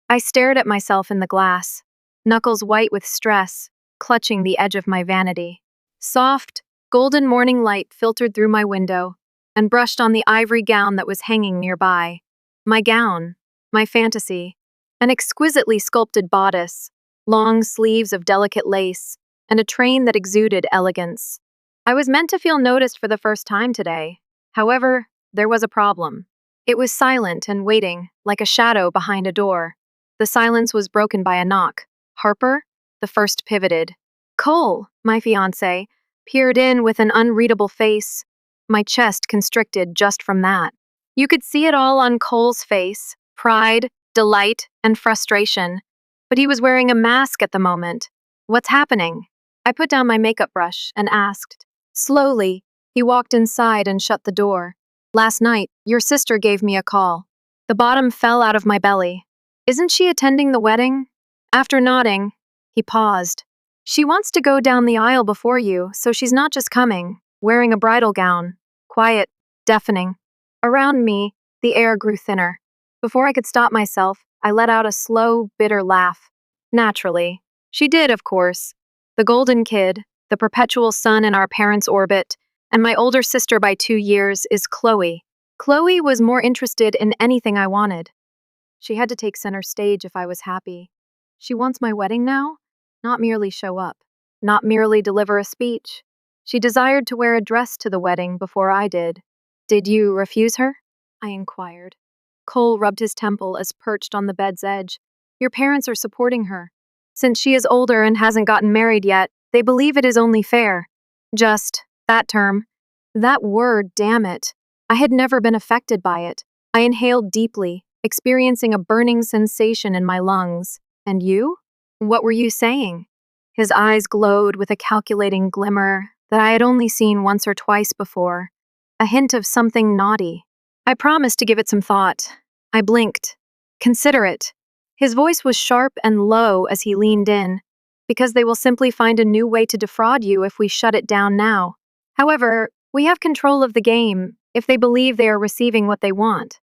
I stared at myself in the glass, knuckles white with stress, clutching the edge of my vanity. Soft, golden morning light filtered through my window and brushed on the ivory gown that was hanging nearby. My gown, my fantasy, an exquisitely sculpted bodice, long sleeves of delicate lace, and a train that exuded elegance. I was meant to feel noticed for the first time today. However, there was a problem. It was silent and waiting, like a shadow behind a door. The silence was broken by a knock. Harper, the first, pivoted. Cole, my fiancé, peered in with an unreadable face. My chest constricted just from that. You could see it all on Cole's face: pride, delight, and frustration. But he was wearing a mask at the moment. What's happening? I put down my makeup brush and asked. Slowly, he walked inside and shut the door. Last night, your sister gave me a call. The bottom fell out of my belly. Isn't she attending the wedding? After nodding, he paused. She wants to go down the aisle before you, so she's not just coming, wearing a bridal gown. Quiet, deafening. Around me, the air grew thinner. Before I could stop myself, I let out a slow, bitter laugh. Naturally. She did, of course. The golden kid, the perpetual sun in our parents' orbit, and my older sister by 2 years is Chloe. Chloe was more interested in anything I wanted. She had to take center stage if I was happy. She wants my wedding now? Not merely show up. Not merely deliver a speech. She desired to wear a dress to the wedding before I did. Did you refuse her? I inquired. Cole rubbed his temple as perched on the bed's edge. Your parents are supporting her. Since she is older and hasn't gotten married yet, they believe it is only fair. Just, that term. That word, damn it. I had never been affected by it. I inhaled deeply, experiencing a burning sensation in my lungs. And you? What were you saying? His eyes glowed with a calculating glimmer that I had only seen once or twice before. A hint of something naughty. I promised to give it some thought. I blinked. Consider it. His voice was sharp and low as he leaned in. Because they will simply find a new way to defraud you if we shut it down now. However, we have control of the game if they believe they are receiving what they want.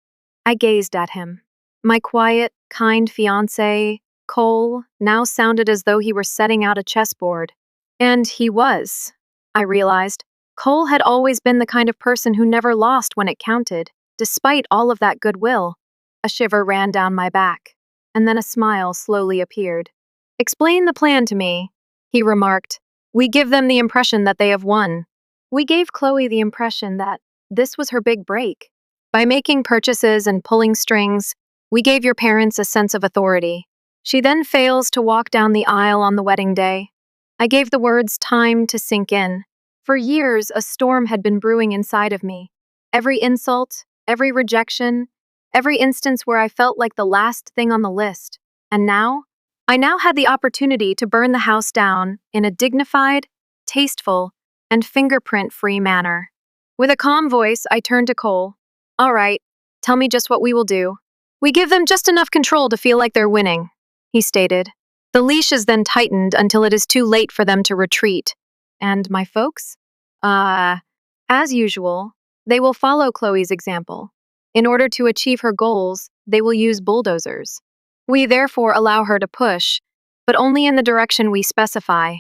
I gazed at him. My quiet, kind fiancé, Cole, now sounded as though he were setting out a chessboard. And he was. I realized. Cole had always been the kind of person who never lost when it counted, despite all of that goodwill. A shiver ran down my back, and then a smile slowly appeared. Explain the plan to me, he remarked. We give them the impression that they have won. We gave Chloe the impression that this was her big break. By making purchases and pulling strings, we gave your parents a sense of authority. She then fails to walk down the aisle on the wedding day. I gave the words time to sink in. For years, a storm had been brewing inside of me. Every insult, every rejection, every instance where I felt like the last thing on the list. And now? I now had the opportunity to burn the house down in a dignified, tasteful, and fingerprint-free manner. With a calm voice, I turned to Cole. All right, tell me just what we will do. We give them just enough control to feel like they're winning, he stated. The leash is then tightened until it is too late for them to retreat. And my folks? As usual, they will follow Chloe's example. In order to achieve her goals, they will use bulldozers. We therefore allow her to push, but only in the direction we specify.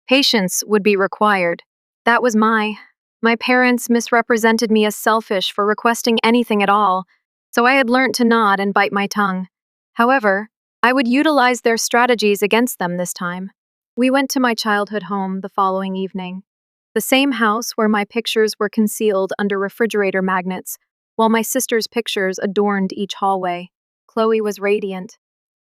Patience would be required. That was my parents misrepresented me as selfish for requesting anything at all, so I had learnt to nod and bite my tongue. However, I would utilize their strategies against them this time. We went to my childhood home the following evening. The same house where my pictures were concealed under refrigerator magnets, while my sister's pictures adorned each hallway. Chloe was radiant,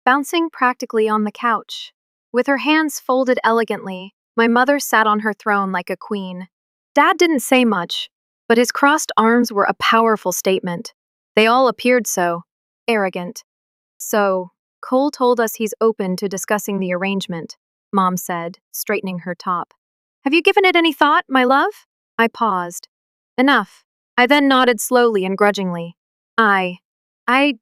bouncing practically on the couch. With her hands folded elegantly, my mother sat on her throne like a queen. Dad didn't say much, but his crossed arms were a powerful statement. They all appeared so arrogant. So, Cole told us he's open to discussing the arrangement, Mom said, straightening her top. Have you given it any thought, my love? I paused. Enough. I then nodded slowly and grudgingly. I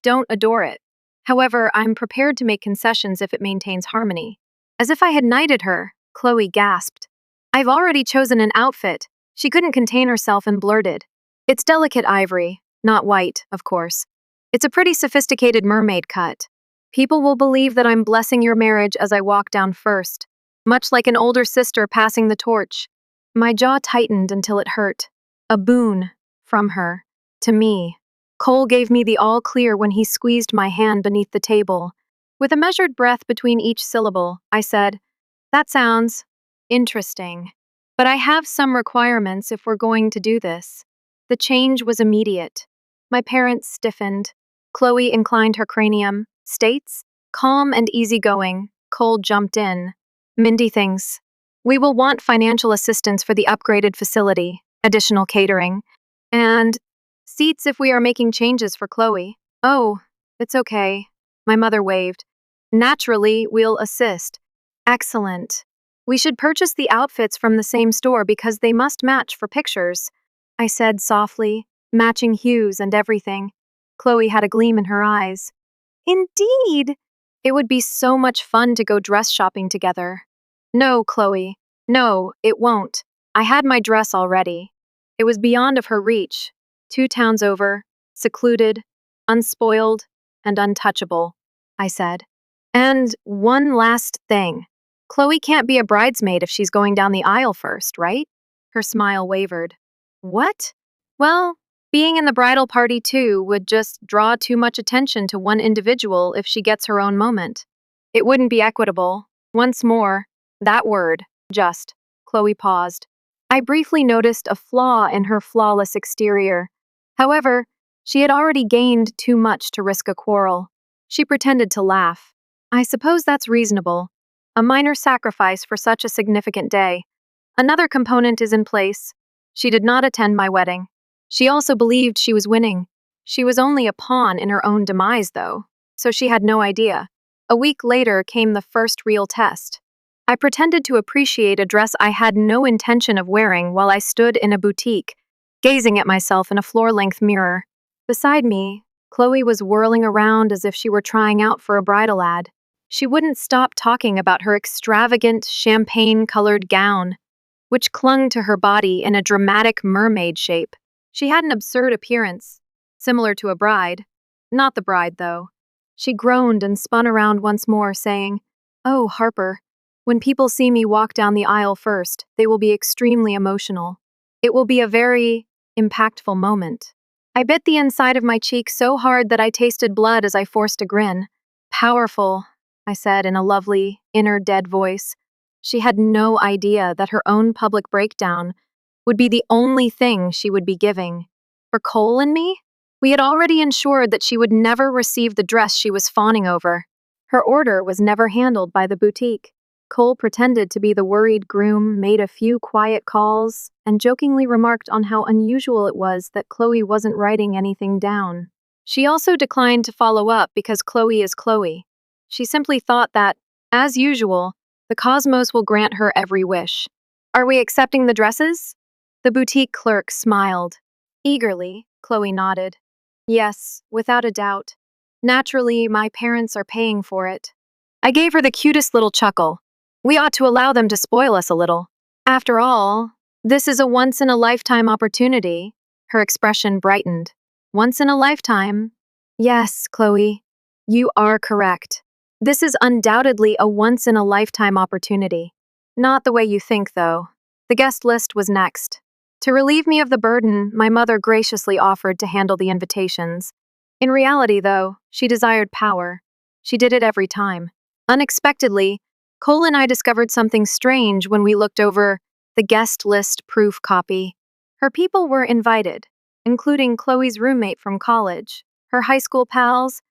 don't adore it. However, I'm prepared to make concessions if it maintains harmony. As if I had knighted her, Chloe gasped. I've already chosen an outfit. She couldn't contain herself and blurted. It's delicate ivory, not white, of course. It's a pretty sophisticated mermaid cut. People will believe that I'm blessing your marriage as I walk down first, much like an older sister passing the torch. My jaw tightened until it hurt. A boon from her to me. Cole gave me the all clear when he squeezed my hand beneath the table. With a measured breath between each syllable, I said, "That sounds interesting. But I have some requirements if we're going to do this." The change was immediate. My parents stiffened. Chloe inclined her cranium. States, calm and easygoing. Cole jumped in. "Mindy thinks we will want financial assistance for the upgraded facility, additional catering, and seats if we are making changes for Chloe." "Oh, it's okay." My mother waved. "Naturally, we'll assist." "Excellent. We should purchase the outfits from the same store because they must match for pictures," I said softly, "matching hues and everything." Chloe had a gleam in her eyes. "Indeed! It would be so much fun to go dress shopping together." "No, Chloe. No, it won't. I had my dress already." It was beyond of her reach. 2 towns over, secluded, unspoiled, and untouchable, I said. "And one last thing. Chloe can't be a bridesmaid if she's going down the aisle first, right?" Her smile wavered. "What?" "Well, being in the bridal party too would just draw too much attention to one individual if she gets her own moment. It wouldn't be equitable." Once more, that word, just. Chloe paused. I briefly noticed a flaw in her flawless exterior. However, she had already gained too much to risk a quarrel. She pretended to laugh. "I suppose that's reasonable. A minor sacrifice for such a significant day. Another component is in place. She did not attend my wedding. She also believed she was winning. She was only a pawn in her own demise, though, so she had no idea." A week later came the first real test. I pretended to appreciate a dress I had no intention of wearing while I stood in a boutique, gazing at myself in a floor-length mirror. Beside me, Chloe was whirling around as if she were trying out for a bridal ad. She wouldn't stop talking about her extravagant, champagne-colored gown, which clung to her body in a dramatic mermaid shape. She had an absurd appearance, similar to a bride. Not the bride, though. She groaned and spun around once more, saying, "Oh, Harper, when people see me walk down the aisle first, they will be extremely emotional. It will be a very impactful moment." I bit the inside of my cheek so hard that I tasted blood as I forced a grin. "Powerful," I said in a lovely, inner dead voice. She had no idea that her own public breakdown would be the only thing she would be giving. For Cole and me, we had already ensured that she would never receive the dress she was fawning over. Her order was never handled by the boutique. Cole pretended to be the worried groom, made a few quiet calls, and jokingly remarked on how unusual it was that Chloe wasn't writing anything down. She also declined to follow up because Chloe is Chloe. She simply thought that, as usual, the cosmos will grant her every wish. "Are we accepting the dresses?" The boutique clerk smiled. Eagerly, Chloe nodded. "Yes, without a doubt. Naturally, my parents are paying for it." I gave her the cutest little chuckle. We ought to allow them to spoil us a little. After all, this is a once-in-a-lifetime opportunity. Her expression brightened. "Once in a lifetime?" "Yes, Chloe, you are correct. This is undoubtedly a once-in-a-lifetime opportunity. Not the way you think, though." The guest list was next. To relieve me of the burden, my mother graciously offered to handle the invitations. In reality, though, she desired power. She did it every time. Unexpectedly, Cole and I discovered something strange when we looked over the guest list proof copy. Her people were invited, including Chloe's roommate from college, her high school pals,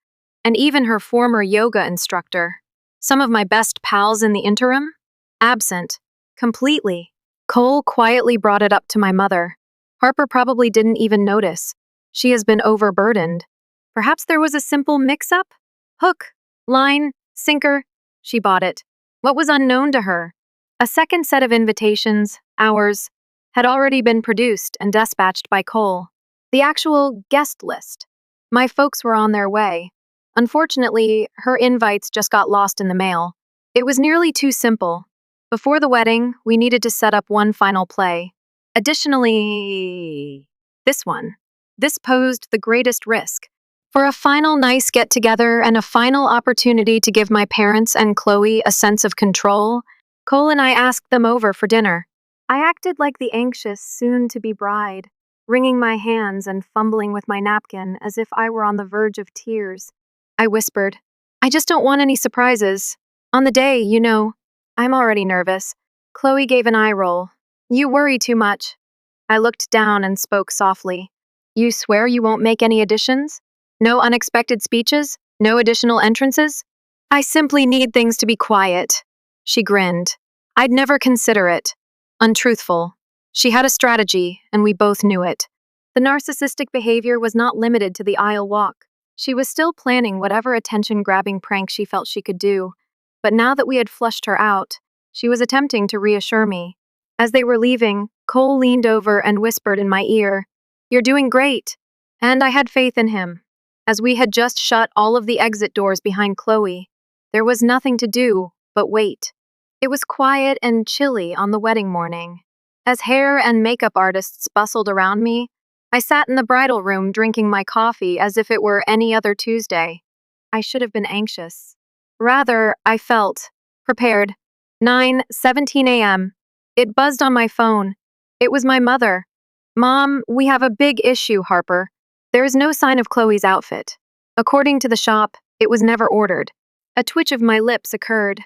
and even her former yoga instructor. Some of my best pals in the interim? Absent. Completely. Cole quietly brought it up to my mother. Harper probably didn't even notice. She has been overburdened. Perhaps there was a simple mix-up? Hook, line, sinker. She bought it. What was unknown to her? A second set of invitations, ours, had already been produced and dispatched by Cole. The actual guest list. My folks were on their way. Unfortunately, her invites just got lost in the mail. It was nearly too simple. Before the wedding, we needed to set up one final play. Additionally, this one. This posed the greatest risk. For a final nice get together and a final opportunity to give my parents and Chloe a sense of control, Cole and I asked them over for dinner. I acted like the anxious, soon to be bride, wringing my hands and fumbling with my napkin as if I were on the verge of tears. I whispered, I just don't want any surprises. On the day, I'm already nervous. Chloe gave an eye roll. You worry too much. I looked down and spoke softly. You swear you won't make any additions? No unexpected speeches? No additional entrances? I simply need things to be quiet. She grinned. I'd never consider it. Untruthful. She had a strategy, and we both knew it. The narcissistic behavior was not limited to the aisle walk. She was still planning whatever attention-grabbing prank she felt she could do. But now that we had flushed her out, she was attempting to reassure me. As they were leaving, Cole leaned over and whispered in my ear, You're doing great. And I had faith in him. As we had just shut all of the exit doors behind Chloe, there was nothing to do but wait. It was quiet and chilly on the wedding morning. As hair and makeup artists bustled around me, I sat in the bridal room drinking my coffee as if it were any other Tuesday. I should have been anxious. Rather, I felt prepared. 9:17 a.m. It buzzed on my phone. It was my mother. Mom, we have a big issue, Harper. There is no sign of Chloe's outfit. According to the shop, it was never ordered. A twitch of my lips occurred.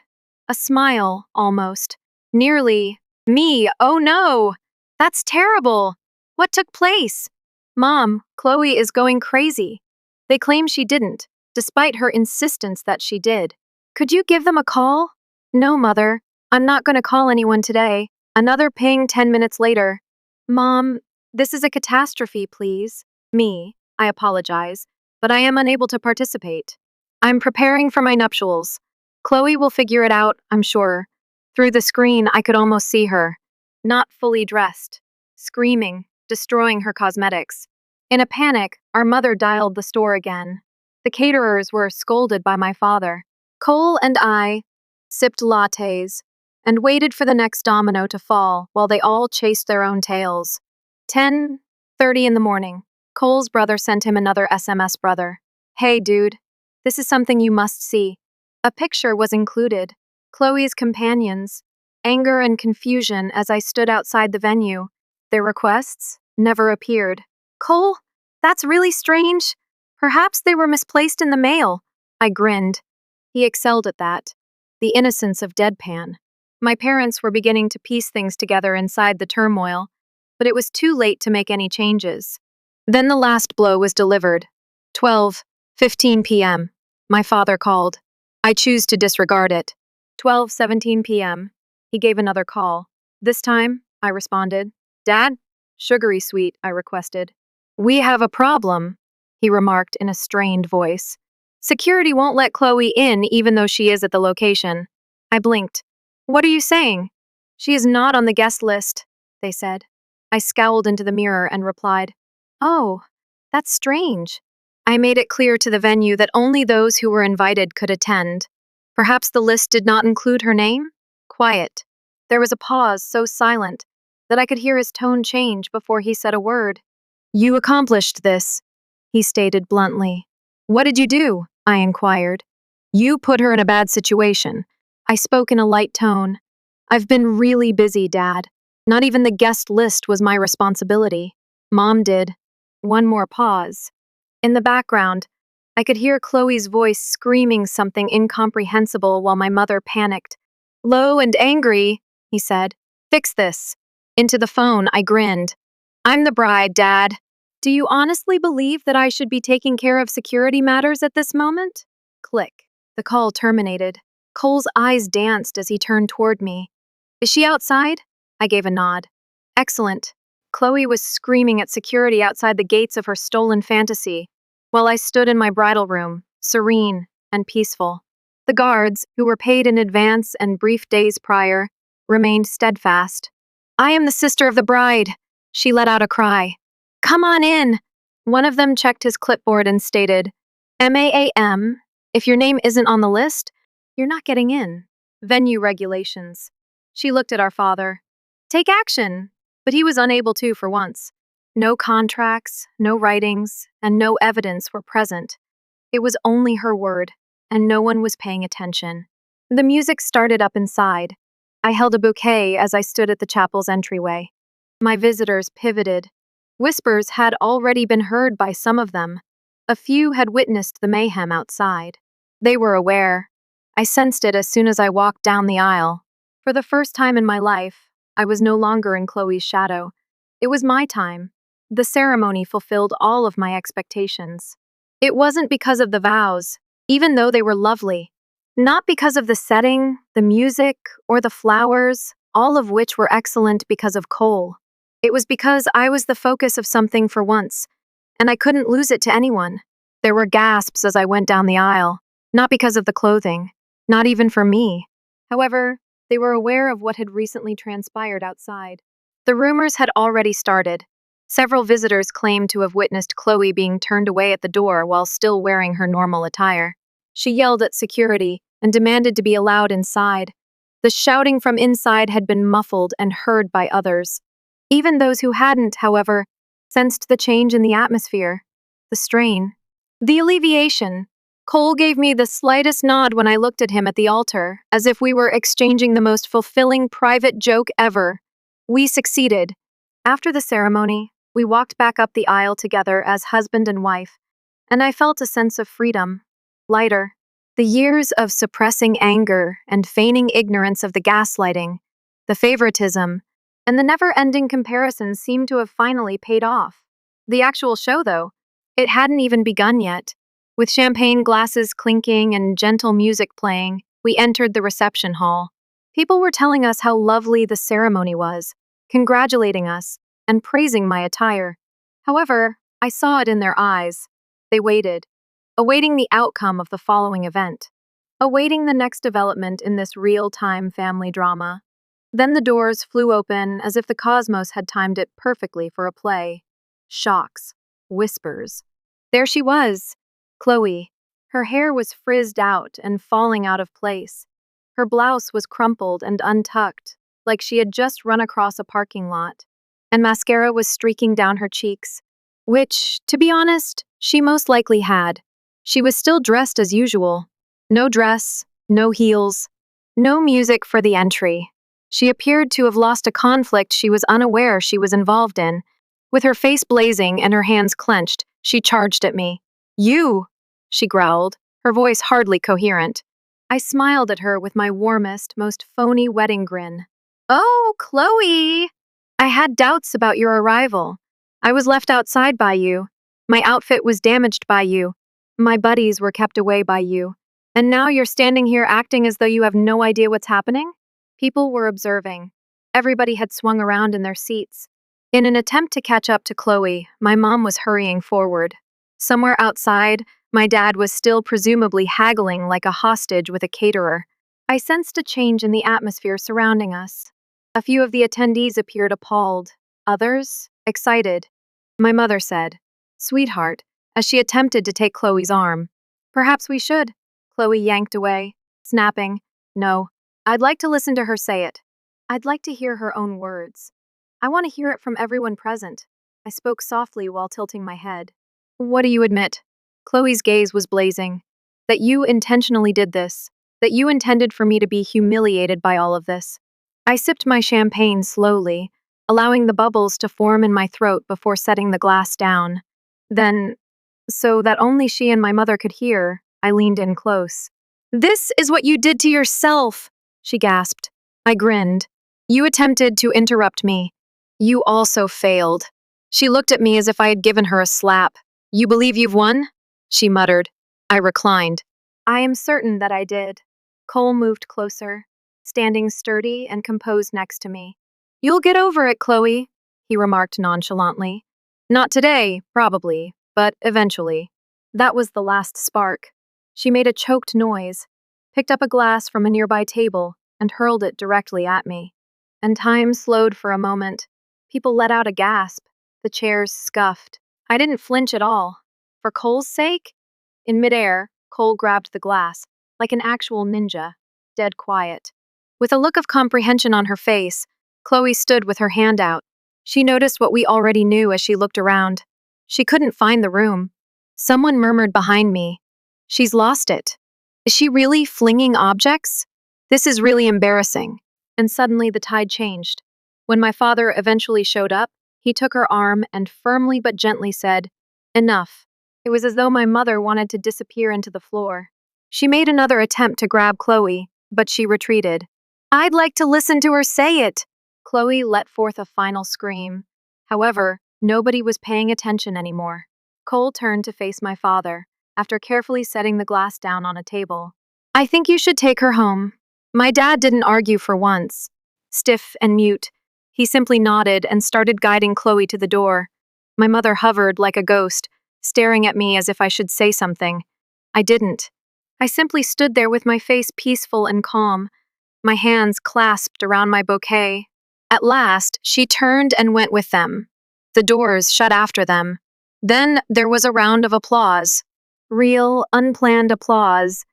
A smile, almost. Nearly. Me, oh no! That's terrible! What took place? Mom, Chloe is going crazy. They claim she didn't, despite her insistence that she did. Could you give them a call? No, Mother. I'm not going to call anyone today. Another ping 10 minutes later. Mom, this is a catastrophe, please. Me, I apologize, but I am unable to participate. I'm preparing for my nuptials. Chloe will figure it out, I'm sure. Through the screen, I could almost see her. Not fully dressed. Screaming, destroying her cosmetics. In a panic, our mother dialed the store again. The caterers were scolded by my father. Cole and I sipped lattes and waited for the next domino to fall while they all chased their own tails. 10:30 in the morning. Cole's brother sent him another SMS. Brother. Hey, dude. This is something you must see. A picture was included. Chloe's companions. Anger and confusion as I stood outside the venue. Their requests never appeared. Cole, that's really strange. Perhaps they were misplaced in the mail. I grinned. He excelled at that. The innocence of deadpan. My parents were beginning to piece things together inside the turmoil, but it was too late to make any changes. Then the last blow was delivered. 12:15 p.m. My father called. I choose to disregard it. 12:17 p.m. He gave another call. This time, I responded. Dad? Sugary sweet, I requested. We have a problem, he remarked in a strained voice. Security won't let Chloe in even though she is at the location. I blinked. What are you saying? She is not on the guest list, they said. I scowled into the mirror and replied, Oh, that's strange. I made it clear to the venue that only those who were invited could attend. Perhaps the list did not include her name? Quiet. There was a pause so silent that I could hear his tone change before he said a word. You accomplished this, he stated bluntly. What did you do? I inquired. You put her in a bad situation. I spoke in a light tone. I've been really busy, Dad. Not even the guest list was my responsibility. Mom did. One more pause. In the background, I could hear Chloe's voice screaming something incomprehensible while my mother panicked. Low and angry, he said. Fix this. Into the phone, I grinned. I'm the bride, Dad. Do you honestly believe that I should be taking care of security matters at this moment? Click. The call terminated. Cole's eyes danced as he turned toward me. Is she outside? I gave a nod. Excellent. Chloe was screaming at security outside the gates of her stolen fantasy, while I stood in my bridal room, serene and peaceful. The guards, who were paid in advance and briefed days prior, remained steadfast. I am the sister of the bride, she let out a cry. Come on in. One of them checked his clipboard and stated, MAAM, if your name isn't on the list, you're not getting in. Venue regulations. She looked at our father. Take action. But he was unable to for once. No contracts, no writings, and no evidence were present. It was only her word, and no one was paying attention. The music started up inside. I held a bouquet as I stood at the chapel's entryway. My visitors pivoted. Whispers had already been heard by some of them. A few had witnessed the mayhem outside. They were aware. I sensed it as soon as I walked down the aisle. For the first time in my life, I was no longer in Chloe's shadow. It was my time. The ceremony fulfilled all of my expectations. It wasn't because of the vows, even though they were lovely. Not because of the setting, the music, or the flowers, all of which were excellent because of Cole. It was because I was the focus of something for once, and I couldn't lose it to anyone. There were gasps as I went down the aisle, not because of the clothing, not even for me. However, they were aware of what had recently transpired outside. The rumors had already started. Several visitors claimed to have witnessed Chloe being turned away at the door while still wearing her normal attire. She yelled at security and demanded to be allowed inside. The shouting from inside had been muffled and heard by others. Even those who hadn't, however, sensed the change in the atmosphere, the strain, the alleviation. Cole gave me the slightest nod when I looked at him at the altar, as if we were exchanging the most fulfilling private joke ever. We succeeded. After the ceremony, we walked back up the aisle together as husband and wife, and I felt a sense of freedom, lighter. The years of suppressing anger and feigning ignorance of the gaslighting, the favoritism, and the never-ending comparisons seemed to have finally paid off. The actual show, though, it hadn't even begun yet. With champagne glasses clinking and gentle music playing, we entered the reception hall. People were telling us how lovely the ceremony was, congratulating us, and praising my attire. However, I saw it in their eyes. They waited, awaiting the outcome of the following event, awaiting the next development in this real-time family drama. Then the doors flew open as if the cosmos had timed it perfectly for a play. Shocks, whispers. There she was, Chloe. Her hair was frizzed out and falling out of place. Her blouse was crumpled and untucked, like she had just run across a parking lot, and mascara was streaking down her cheeks, which, to be honest, she most likely had. She was still dressed as usual. No dress, no heels, no music for the entry. She appeared to have lost a conflict she was unaware she was involved in. With her face blazing and her hands clenched, she charged at me. "You!" she growled, her voice hardly coherent. I smiled at her with my warmest, most phony wedding grin. "Oh, Chloe! I had doubts about your arrival. I was left outside by you. My outfit was damaged by you. My buddies were kept away by you. And now you're standing here acting as though you have no idea what's happening?" People were observing. Everybody had swung around in their seats. In an attempt to catch up to Chloe, my mom was hurrying forward. Somewhere outside, my dad was still presumably haggling like a hostage with a caterer. I sensed a change in the atmosphere surrounding us. A few of the attendees appeared appalled, others excited. My mother said, "Sweetheart," as she attempted to take Chloe's arm. "Perhaps we should." Chloe yanked away, snapping, "No. I'd like to listen to her say it. I'd like to hear her own words. I want to hear it from everyone present." I spoke softly while tilting my head. "What do you admit?" Chloe's gaze was blazing. "That you intentionally did this. That you intended for me to be humiliated by all of this." I sipped my champagne slowly, allowing the bubbles to form in my throat before setting the glass down. Then, so that only she and my mother could hear, I leaned in close. "This is what you did to yourself!" she gasped. I grinned. "You attempted to interrupt me. You also failed." She looked at me as if I had given her a slap. "You believe you've won?" she muttered. I reclined. "I am certain that I did." Cole moved closer, standing sturdy and composed next to me. "You'll get over it, Chloe," he remarked nonchalantly. "Not today, probably, but eventually." That was the last spark. She made a choked noise, picked up a glass from a nearby table, and hurled it directly at me. And time slowed for a moment. People let out a gasp. The chairs scuffed. I didn't flinch at all. For Cole's sake? In midair, Cole grabbed the glass, like an actual ninja, dead quiet. With a look of comprehension on her face, Chloe stood with her hand out. She noticed what we already knew as she looked around. She couldn't find the room. Someone murmured behind me, "She's lost it. Is she really flinging objects? This is really embarrassing." And suddenly the tide changed. When my father eventually showed up, he took her arm and firmly but gently said, "Enough." It was as though my mother wanted to disappear into the floor. She made another attempt to grab Chloe, but she retreated. "I'd like to listen to her say it." Chloe let forth a final scream. However, nobody was paying attention anymore. Cole turned to face my father, after carefully setting the glass down on a table. "I think you should take her home." My dad didn't argue for once. Stiff and mute, he simply nodded and started guiding Chloe to the door. My mother hovered like a ghost, staring at me as if I should say something. I didn't. I simply stood there with my face peaceful and calm, my hands clasped around my bouquet. At last, she turned and went with them. The doors shut after them. Then there was a round of applause. Real, unplanned applause.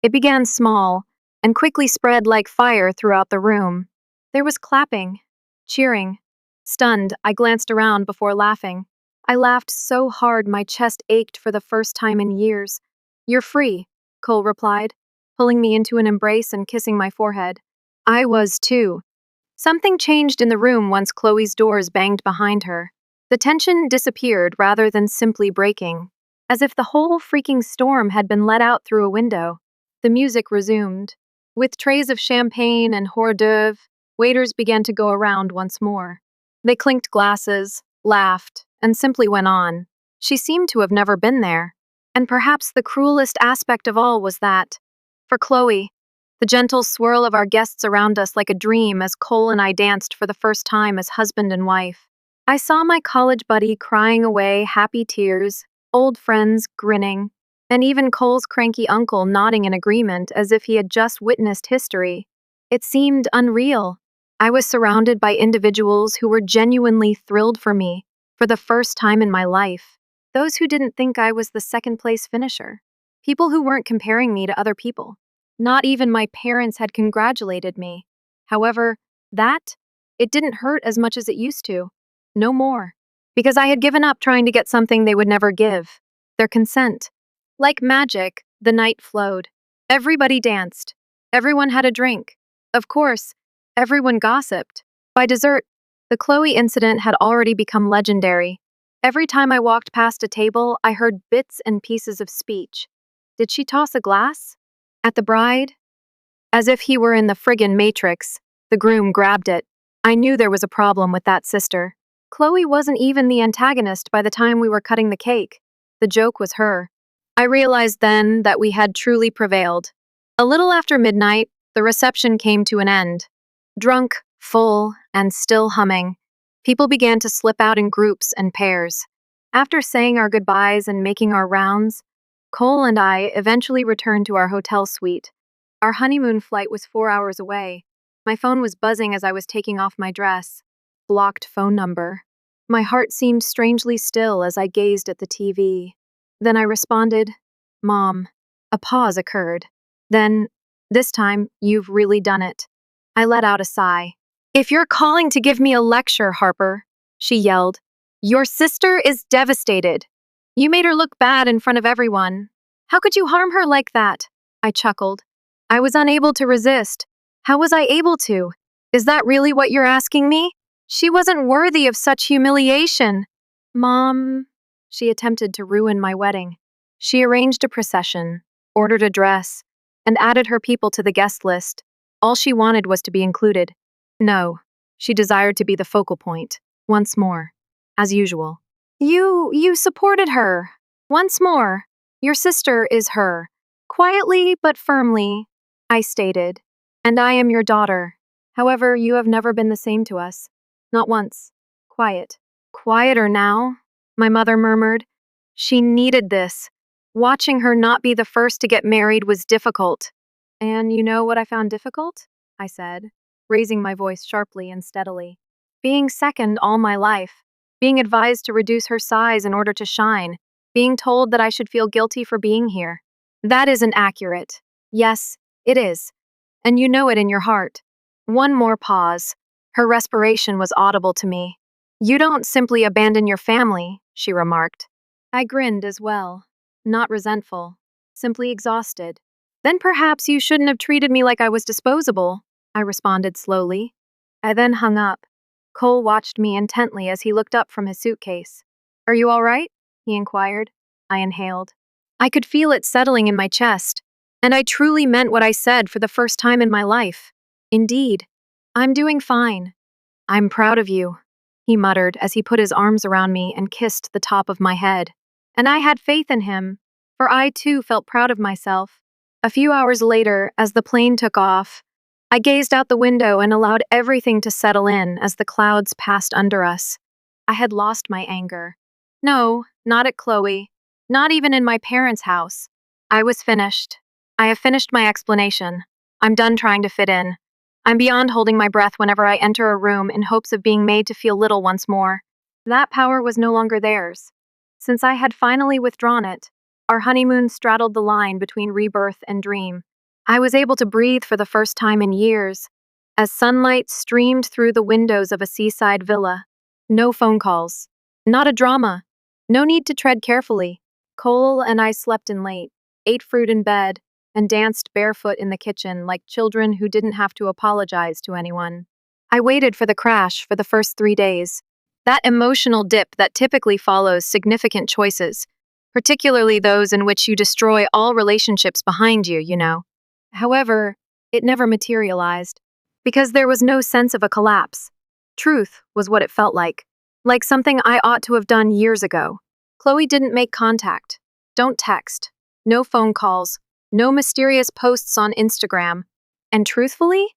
It began small and quickly spread like fire throughout the room. There was clapping, cheering. Stunned, I glanced around before laughing. I laughed so hard my chest ached for the first time in years. "You're free," Cole replied, pulling me into an embrace and kissing my forehead. I was too. Something changed in the room once Chloe's doors banged behind her. The tension disappeared rather than simply breaking, as if the whole freaking storm had been let out through a window. The music resumed. With trays of champagne and hors d'oeuvre, waiters began to go around once more. They clinked glasses, laughed, and simply went on. She seemed to have never been there. And perhaps the cruelest aspect of all was that, for Chloe, the gentle swirl of our guests around us like a dream as Cole and I danced for the first time as husband and wife. I saw my college buddy crying away happy tears, old friends grinning, and even Cole's cranky uncle nodding in agreement as if he had just witnessed history. It seemed unreal. I was surrounded by individuals who were genuinely thrilled for me for the first time in my life. Those who didn't think I was the second-place finisher. People who weren't comparing me to other people. Not even my parents had congratulated me. However, it didn't hurt as much as it used to. No more. Because I had given up trying to get something they would never give. Their consent. Like magic, the night flowed. Everybody danced. Everyone had a drink. Of course, everyone gossiped. By dessert, the Chloe incident had already become legendary. Every time I walked past a table, I heard bits and pieces of speech. Did she toss a glass? At the bride? As if he were in the friggin' Matrix, the groom grabbed it. I knew there was a problem with that sister. Chloe wasn't even the antagonist by the time we were cutting the cake. The joke was her. I realized then that we had truly prevailed. A little after midnight, the reception came to an end. Drunk, full, and still humming, people began to slip out in groups and pairs. After saying our goodbyes and making our rounds, Cole and I eventually returned to our hotel suite. Our honeymoon flight was 4 hours away. My phone was buzzing as I was taking off my dress. Blocked phone number. My heart seemed strangely still as I gazed at the TV. Then I responded, "Mom." A pause occurred. Then, "This time, you've really done it." I let out a sigh. "If you're calling to give me a lecture, Harper," she yelled, "your sister is devastated. You made her look bad in front of everyone. How could you harm her like that?" I chuckled. I was unable to resist. How was I able to? Is that really what you're asking me? She wasn't worthy of such humiliation. Mom, she attempted to ruin my wedding. She arranged a procession, ordered a dress, and added her people to the guest list. All she wanted was to be included. No, she desired to be the focal point, once more, as usual. You supported her. Once more, your sister is her. Quietly but firmly, I stated. And I am your daughter. However, you have never been the same to us. Not once. Quiet. Quieter now, my mother murmured. She needed this. Watching her not be the first to get married was difficult. And you know what I found difficult? I said, raising my voice sharply and steadily. Being second all my life. Being advised to reduce her size in order to shine. Being told that I should feel guilty for being here. That isn't accurate. Yes, it is. And you know it in your heart. One more pause. Her respiration was audible to me. You don't simply abandon your family, she remarked. I grinned as well, not resentful, simply exhausted. Then perhaps you shouldn't have treated me like I was disposable, I responded slowly. I then hung up. Cole watched me intently as he looked up from his suitcase. Are you all right? He inquired. I inhaled. I could feel it settling in my chest, and I truly meant what I said for the first time in my life. Indeed, I'm doing fine. I'm proud of you, he muttered as he put his arms around me and kissed the top of my head. And I had faith in him, for I too felt proud of myself. A few hours later, as the plane took off, I gazed out the window and allowed everything to settle in as the clouds passed under us. I had lost my anger. No, not at Chloe. Not even in my parents' house. I was finished. I have finished my explanation. I'm done trying to fit in. I'm beyond holding my breath whenever I enter a room in hopes of being made to feel little once more. That power was no longer theirs. Since I had finally withdrawn it, our honeymoon straddled the line between rebirth and dream. I was able to breathe for the first time in years, as sunlight streamed through the windows of a seaside villa. No phone calls. Not a drama. No need to tread carefully. Cole and I slept in late, ate fruit in bed, and danced barefoot in the kitchen like children who didn't have to apologize to anyone. I waited for the crash for the first 3 days. That emotional dip that typically follows significant choices, particularly those in which you destroy all relationships behind you, you know. However, it never materialized, because there was no sense of a collapse. Truth was what it felt like something I ought to have done years ago. Chloe didn't make contact. Don't text. No phone calls. No mysterious posts on Instagram. And truthfully,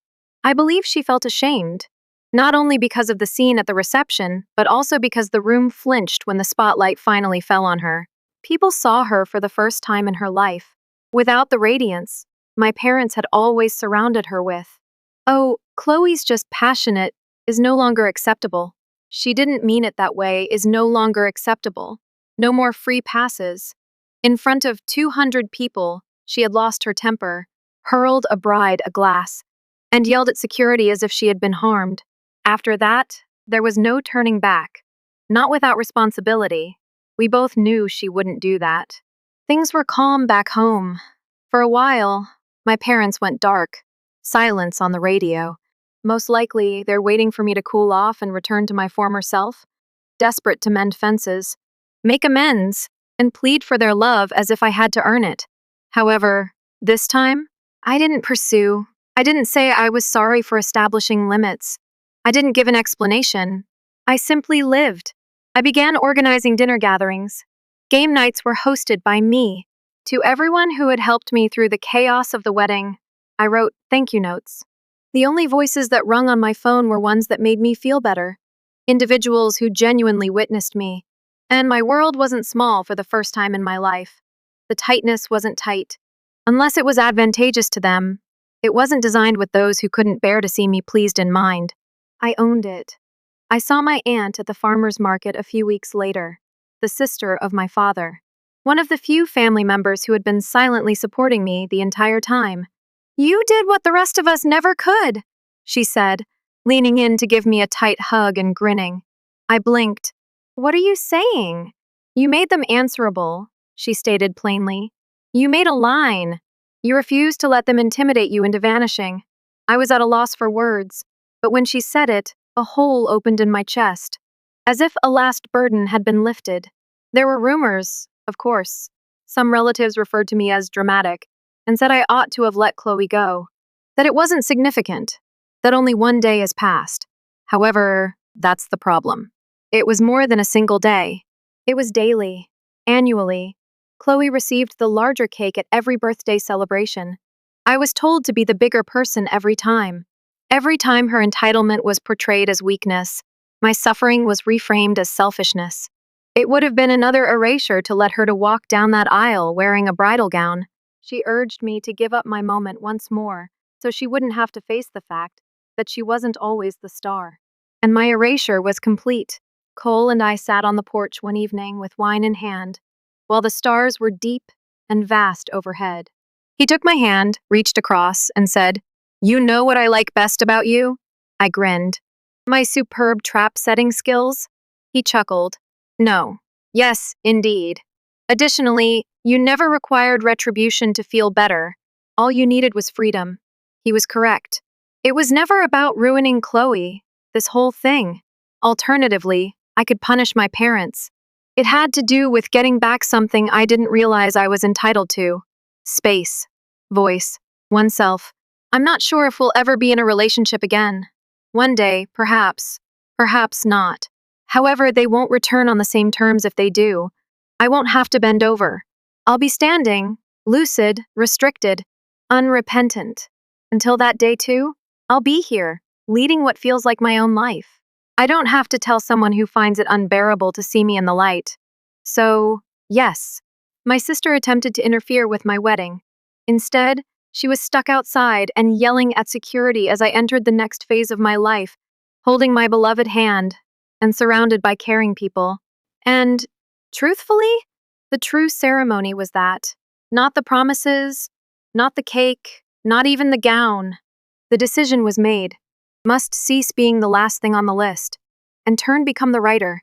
I believe she felt ashamed. Not only because of the scene at the reception, but also because the room flinched when the spotlight finally fell on her. People saw her for the first time in her life, without the radiance my parents had always surrounded her with. Oh, Chloe's just passionate is no longer acceptable. She didn't mean it that way is no longer acceptable. No more free passes. In front of 200 people, she had lost her temper, hurled a bride a glass, and yelled at security as if she had been harmed. After that, there was no turning back. Not without responsibility. We both knew she wouldn't do that. Things were calm back home. For a while, my parents went dark. Silence on the radio. Most likely, they're waiting for me to cool off and return to my former self, desperate to mend fences, make amends, and plead for their love as if I had to earn it. However, this time, I didn't pursue. I didn't say I was sorry for establishing limits. I didn't give an explanation. I simply lived. I began organizing dinner gatherings. Game nights were hosted by me. To everyone who had helped me through the chaos of the wedding, I wrote thank you notes. The only voices that rung on my phone were ones that made me feel better. Individuals who genuinely witnessed me. And my world wasn't small for the first time in my life. The tightness wasn't tight. Unless it was advantageous to them, it wasn't designed with those who couldn't bear to see me pleased in mind. I owned it. I saw my aunt at the farmer's market a few weeks later, the sister of my father. One of the few family members who had been silently supporting me the entire time. You did what the rest of us never could, she said, leaning in to give me a tight hug and grinning. I blinked. What are you saying? You made them answerable, she stated plainly. You made a line. You refused to let them intimidate you into vanishing. I was at a loss for words, but when she said it, a hole opened in my chest, as if a last burden had been lifted. There were rumors, of course. Some relatives referred to me as dramatic and said I ought to have let Chloe go, that it wasn't significant, that only one day has passed. However, that's the problem. It was more than a single day. It was daily, annually. Chloe received the larger cake at every birthday celebration. I was told to be the bigger person every time. Every time her entitlement was portrayed as weakness, my suffering was reframed as selfishness. It would have been another erasure to let her to walk down that aisle wearing a bridal gown. She urged me to give up my moment once more, so she wouldn't have to face the fact that she wasn't always the star. And my erasure was complete. Cole and I sat on the porch one evening with wine in hand, while the stars were deep and vast overhead. He took my hand, reached across, and said, "You know what I like best about you?" I grinned. My superb trap setting skills? He chuckled. No. Yes, indeed. Additionally, you never required retribution to feel better. All you needed was freedom. He was correct. It was never about ruining Chloe, this whole thing. Alternatively, I could punish my parents. It had to do with getting back something I didn't realize I was entitled to. Space, voice, oneself. I'm not sure if we'll ever be in a relationship again. One day, perhaps. Perhaps not. However, they won't return on the same terms if they do. I won't have to bend over. I'll be standing, lucid, restricted, unrepentant. Until that day, too, I'll be here, leading what feels like my own life. I don't have to tell someone who finds it unbearable to see me in the light. So, yes, my sister attempted to interfere with my wedding. Instead, she was stuck outside and yelling at security as I entered the next phase of my life, holding my beloved hand and surrounded by caring people. And, truthfully, the true ceremony was that. Not the promises, not the cake, not even the gown. The decision was made. Must cease being the last thing on the list, and turn become the writer.